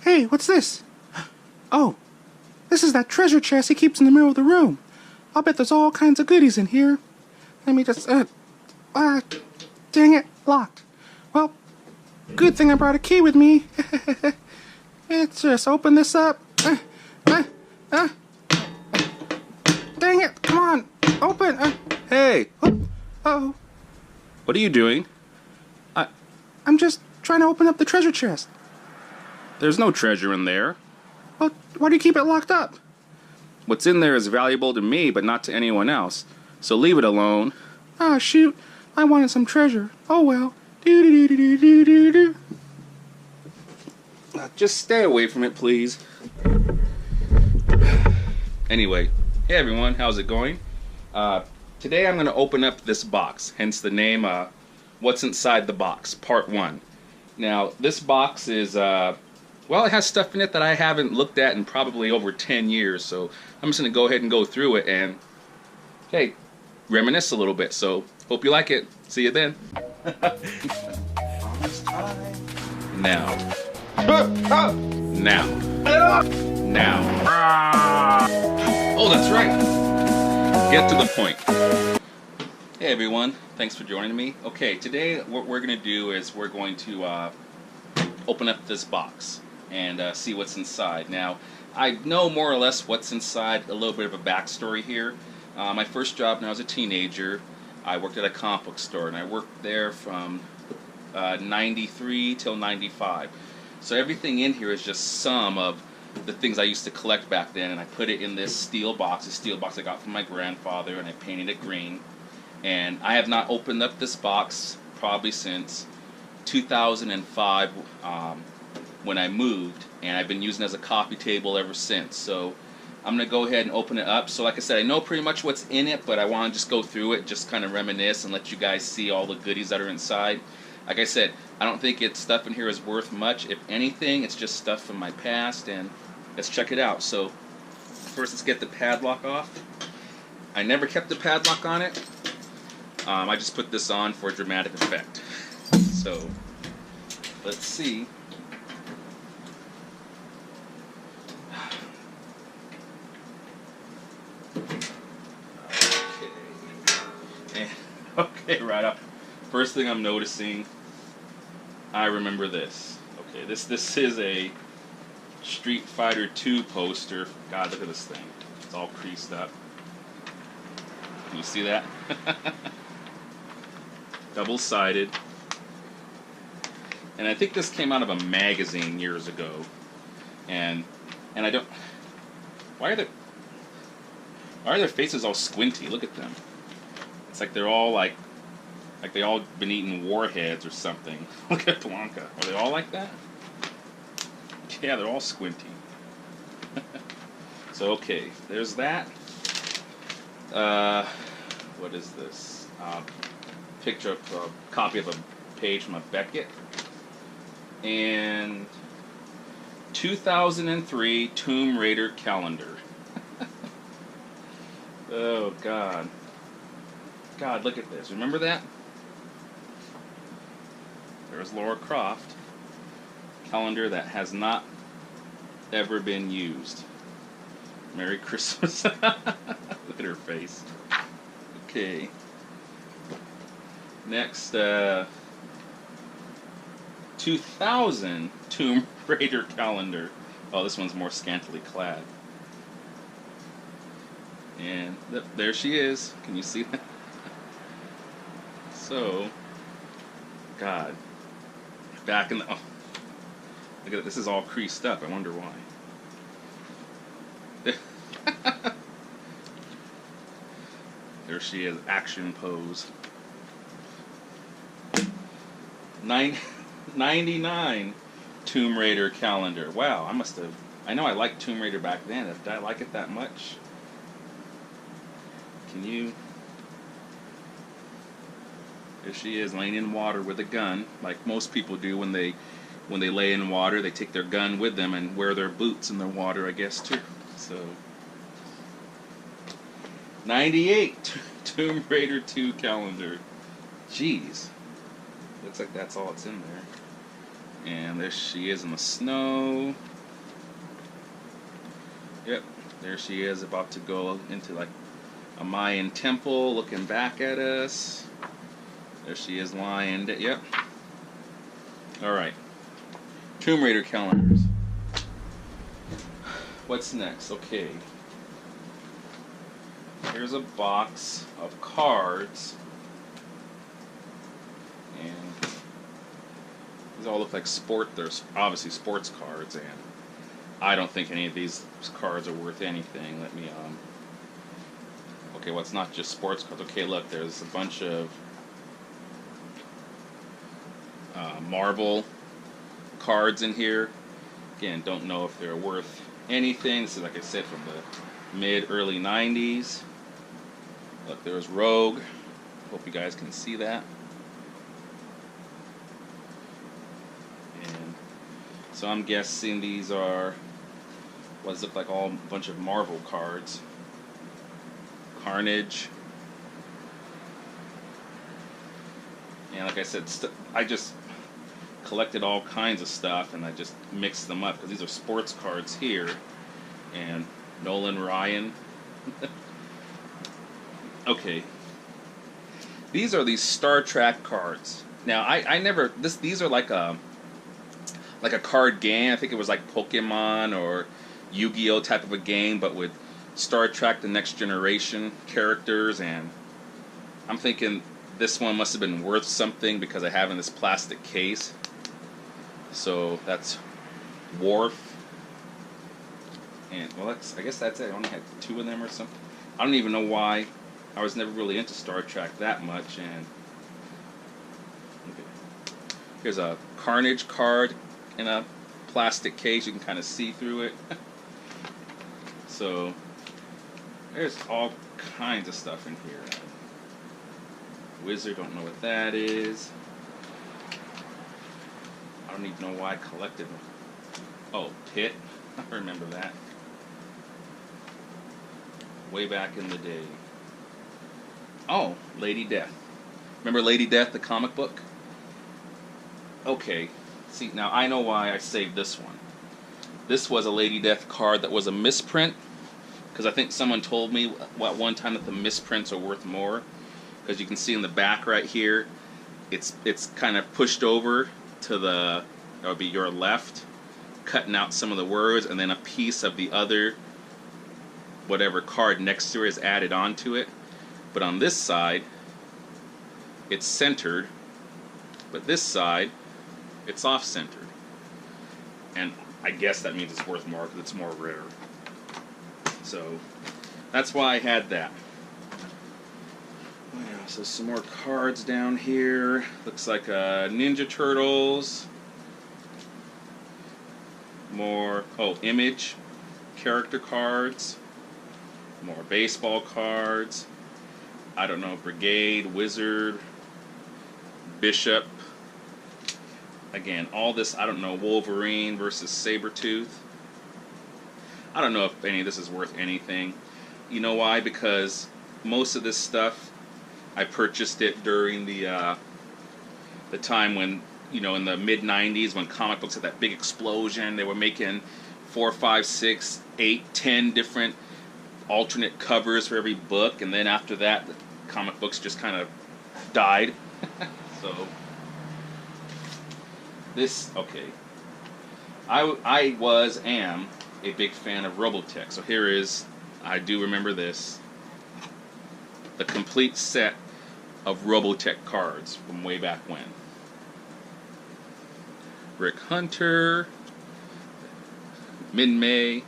Hey, what's this? Oh, this is that treasure chest he keeps in the middle of the room. I'll bet there's all kinds of goodies in here. Let me just, dang it, locked. Well, good thing I brought a key with me. Let's just open this up. Dang it, come on, open. Hey, Oh, what are you doing? I'm just trying to open up the treasure chest. There's no treasure in there. Well, why do you keep it locked up? What's in there is valuable to me, but not to anyone else. So leave it alone. Ah, shoot, I wanted some treasure. Oh well. Do. Just stay away from it, please. Anyway, hey everyone, how's it going? Today I'm going to open up this box, hence the name, What's Inside the Box, Part 1. Now, this box is, well, it has stuff in it that I haven't looked at in probably over 10 years, so I'm just going to go ahead and go through it and, hey, reminisce a little bit. So, hope you like it. See you then. Now. Oh, that's right. Get to the point. Hey everyone, thanks for joining me. Okay, today what we're going to do is we're going to open up this box and see what's inside. Now, I know more or less what's inside, a little bit of a backstory here. My first job when I was a teenager, I worked at a comic book store, and I worked there from 93 till 95. So everything in here is just some of the things I used to collect back then, and I put it in this steel box, a steel box I got from my grandfather, and I painted it green. And I have not opened up this box probably since 2005 when I moved, and I've been using it as a coffee table ever since. So I'm going to go ahead and open it up. So like I said, I know pretty much what's in it, but I want to just go through it, just kind of reminisce and let you guys see all the goodies that are inside. Like I said, I don't think stuff in here is worth much. If anything, it's just stuff from my past, and let's check it out. So first, let's get the padlock off. I never kept the padlock on it. I just put this on for dramatic effect. So let's see. Okay, right up. First thing I'm noticing, I remember this. Okay, this is a Street Fighter 2 poster. God, look at this thing. It's all creased up. Can you see that? Double-sided. And I think this came out of a magazine years ago. And I don't... Why are their faces all squinty? Look at them. It's like they're all like they all been eating warheads or something. Look at Blanca. Are they all like that? Yeah, they're all squinty. So okay, there's that. What is this? Picture of a copy of a page from a Beckett. And 2003 Tomb Raider calendar. Oh God. God, look at this. Remember that? There's Lara Croft. Calendar that has not ever been used. Merry Christmas. Look at her face. Okay. Next, 2000 Tomb Raider calendar. Oh, this one's more scantily clad. And there she is. Can you see that? So, God, back in the, oh, look at it, this is all creased up. I wonder why. There she is, action pose. 99 Tomb Raider calendar. Wow, I know I liked Tomb Raider back then. Did I like it that much? Can you... There she is, laying in water with a gun, like most people do when they lay in water. They take their gun with them and wear their boots in the water, I guess, too. So, 98 Tomb Raider 2 calendar. Jeez, looks like that's all that's in there. And there she is in the snow. Yep, there she is about to go into like a Mayan temple looking back at us. There she is lying. Yep. Alright. Tomb Raider calendars. What's next? Okay. Here's a box of cards. And these all look like there's obviously sports cards, and I don't think any of these cards are worth anything. Let me okay, well, it's not just sports cards. Okay, look, there's a bunch of Marvel cards in here. Again, don't know if they're worth anything. This is, like I said, from the mid-early 90s. Look, there's Rogue. Hope you guys can see that. And so I'm guessing these are what does look like all a bunch of Marvel cards. Carnage. And like I said, I just collected all kinds of stuff and I just mixed them up because these are sports cards here. And Nolan Ryan. Okay. These are these Star Trek cards. Now I never these are like a card game. I think it was like Pokemon or Yu-Gi-Oh type of a game, but with Star Trek The Next Generation characters, and I'm thinking this one must have been worth something because I have in this plastic case. So that's Worf. And well, I guess that's it. I only had 2 of them or something. I don't even know why. I was never really into Star Trek that much. And okay. Here's a Carnage card in a plastic case. You can kind of see through it. So there's all kinds of stuff in here. Wizard, don't know what that is. I don't even know why I collected them. Oh, Pit. I remember that. Way back in the day. Oh, Lady Death. Remember Lady Death, the comic book? Okay. See, now I know why I saved this one. This was a Lady Death card that was a misprint. Because I think someone told me at one time that the misprints are worth more. Because you can see in the back right here, it's kind of pushed over to that would be your left, cutting out some of the words, and then a piece of the other whatever card next to it is added onto it. But on this side, it's centered, but this side, it's off-centered. And I guess that means it's worth more because it's more rare. So that's why I had that. Yeah, so some more cards down here. Looks like Ninja Turtles. More, Image character cards. More baseball cards. I don't know, Brigade, Wizard, Bishop. Again, all this, I don't know, Wolverine versus Sabretooth. I don't know if any of this is worth anything. You know why? Because most of this stuff, I purchased it during the time when, in the mid-90s when comic books had that big explosion. They were making 4, 5, 6, 8, 10 different alternate covers for every book, and then after that, the comic books just kind of died. So, okay. I am a big fan of Robotech. So here is, I do remember this, the complete set of Robotech cards from way back when. Rick Hunter, Min-May,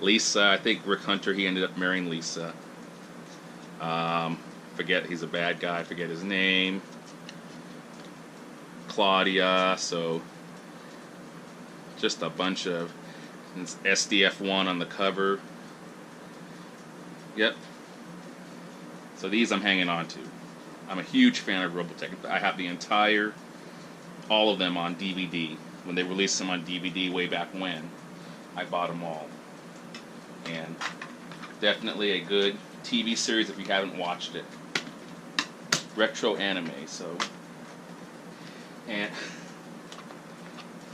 Lisa. I think Rick Hunter, he ended up marrying Lisa. Forget, he's a bad guy, forget his name. Claudia, so just a bunch of SDF1 on the cover. Yep. So these I'm hanging on to. I'm a huge fan of Robotech. I have all of them on DVD. When they released them on DVD way back when, I bought them all. And definitely a good TV series if you haven't watched it. Retro anime, so. And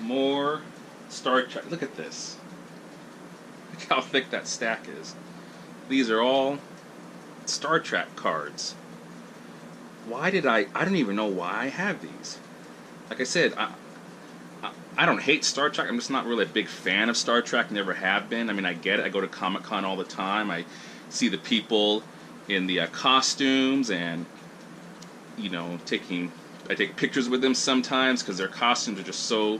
more Star Trek. Look at this. Look how thick that stack is. These are all Star Trek cards. Why did I don't even know why I have these. Like I said, I don't hate Star Trek. I'm just not really a big fan of Star Trek. Never have been. I mean, I get it. I go to Comic-Con all the time. I see the people in the costumes, and you know, I take pictures with them sometimes because their costumes are just so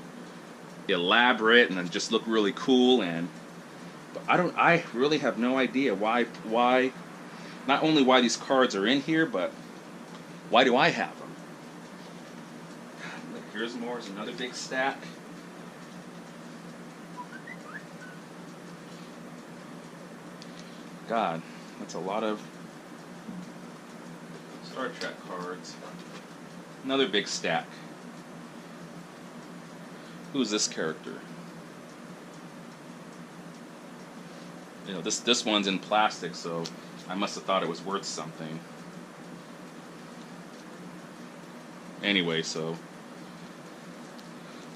elaborate and just look really cool. And but I really have no idea why. Not only why these cards are in here, but why do I have them? Here's more. Here's another big stack. God, that's a lot of Star Trek cards. Another big stack. Who's this character? You know, this one's in plastic, so I must have thought it was worth something. Anyway, so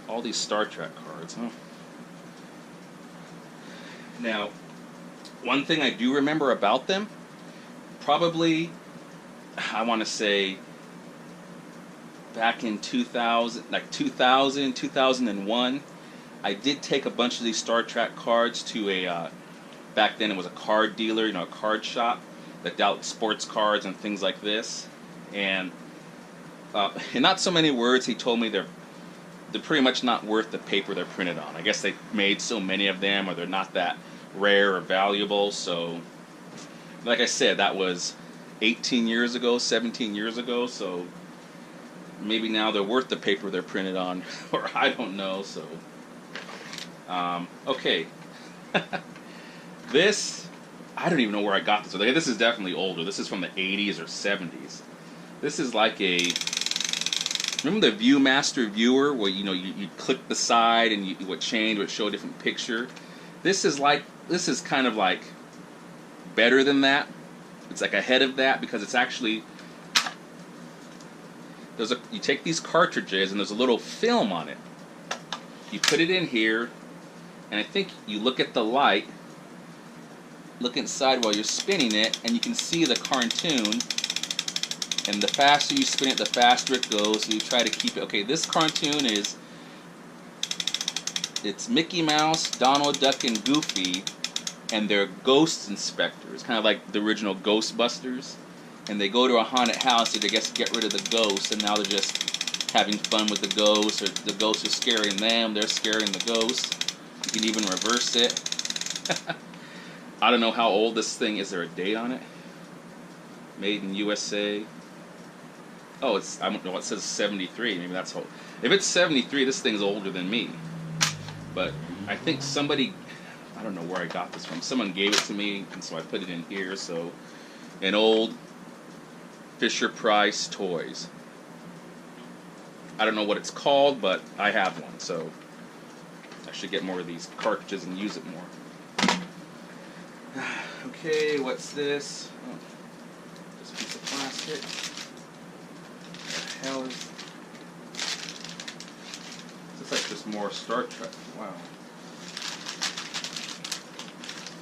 all these Star Trek cards, huh? Now, one thing I do remember about them, probably, I want to say, back in 2001, I did take a bunch of these Star Trek cards to a, back then it was a card dealer, you know, a card shop that dealt sports cards and things like this. And in not so many words, he told me they're pretty much not worth the paper they're printed on. I guess they made so many of them, or they're not that rare or valuable. So, like I said, that was 18 years ago, 17 years ago. So maybe now they're worth the paper they're printed on, or I don't know. So, okay. This, I don't even know where I got this. This is definitely older. This is from the 80s or 70s. This is like a, remember the ViewMaster viewer where you know you click the side and you would change, would show a different picture. This is kind of like better than that. It's like ahead of that because it's actually you take these cartridges and there's a little film on it. You put it in here, and I think you look at the light, look inside while you're spinning it, and you can see the cartoon. And the faster you spin it, the faster it goes. So you try to keep it. Okay, this cartoon it's Mickey Mouse, Donald Duck, and Goofy, and they're ghost inspectors, kind of like the original Ghostbusters. And they go to a haunted house to, I guess, get rid of the ghosts, and now they're just having fun with the ghosts, or the ghosts are scaring them, they're scaring the ghosts. You can even reverse it. I don't know how old this thing is. There a date on it? Made in USA. Oh, I don't know, it says 73. Maybe that's old. If it's 73, this thing's older than me. But I think somebody, I don't know where I got this from. Someone gave it to me, and so I put it in here. So, an old Fisher-Price Toys. I don't know what it's called, but I have one, so I should get more of these cartridges and use it more. Okay, what's this? Oh, this piece of plastic. What the hell is this? Like just more Star Trek. Wow.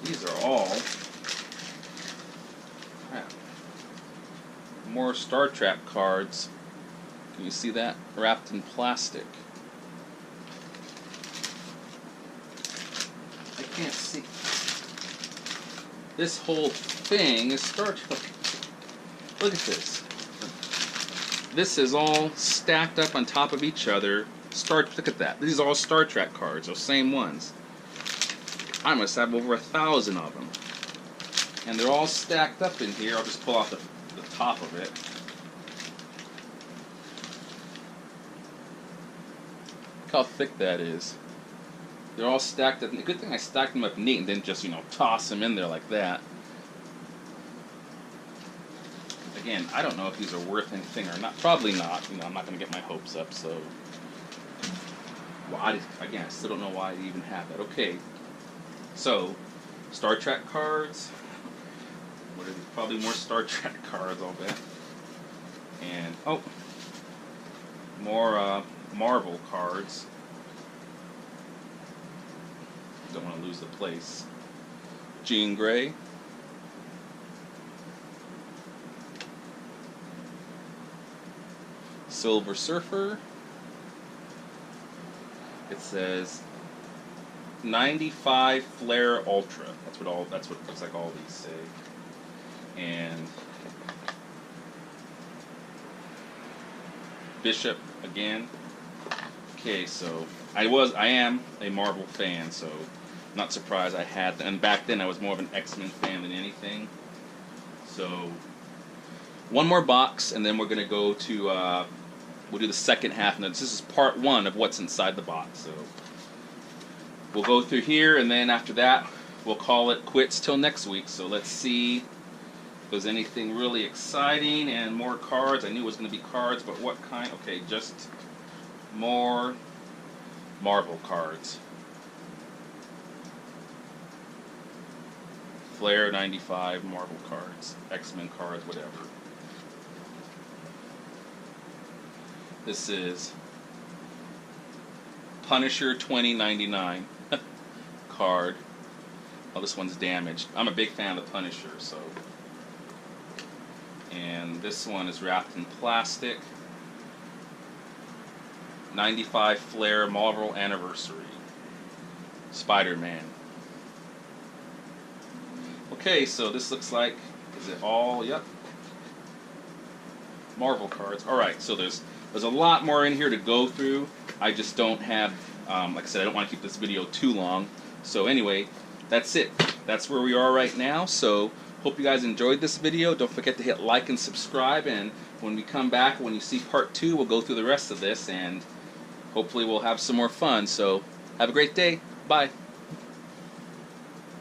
These are all crap. More Star Trek cards. Can you see that? Wrapped in plastic. I can't see. This whole thing is Star Trek. Look at this. This is all stacked up on top of each other. Look at that. These are all Star Trek cards, those same ones. I must have over 1,000 of them. And they're all stacked up in here. I'll just pull out the top of it. Look how thick that is. They're all stacked up. Good thing I stacked them up neat and didn't just, toss them in there like that. Again, I don't know if these are worth anything or not. Probably not. I'm not going to get my hopes up, so. Well, I still don't know why I even have that. Okay. So, Star Trek cards. What are these? Probably more Star Trek cards, I'll bet. And, more Marvel cards. Don't want to lose the place. Jean Grey. Silver Surfer. It says 95 Flare Ultra. That's what it looks like all these say. And Bishop again. Okay, so I am a Marvel fan, so not surprised I had them. And back then I was more of an X-Men fan than anything. So one more box, and then we're gonna go to we'll do the second half. Now this is part one of what's inside the box. So we'll go through here, and then after that we'll call it quits till next week. So let's see if there's anything really exciting and more cards. I knew it was going to be cards, but what kind? Okay, just more Marvel cards. Flare 95 Marvel cards, X-Men cards, whatever. This is Punisher 2099 card. Oh, this one's damaged. I'm a big fan of the Punisher, so. And this one is wrapped in plastic. 95 Flare Marvel Anniversary. Spider-Man. Okay, so this looks like, is it all, yep. Marvel cards. Alright, so there's a lot more in here to go through. I just don't have, like I said, I don't want to keep this video too long. So anyway, that's it. That's where we are right now. So hope you guys enjoyed this video. Don't forget to hit like and subscribe. And when we come back, when you see part 2, we'll go through the rest of this. And hopefully we'll have some more fun. So have a great day. Bye.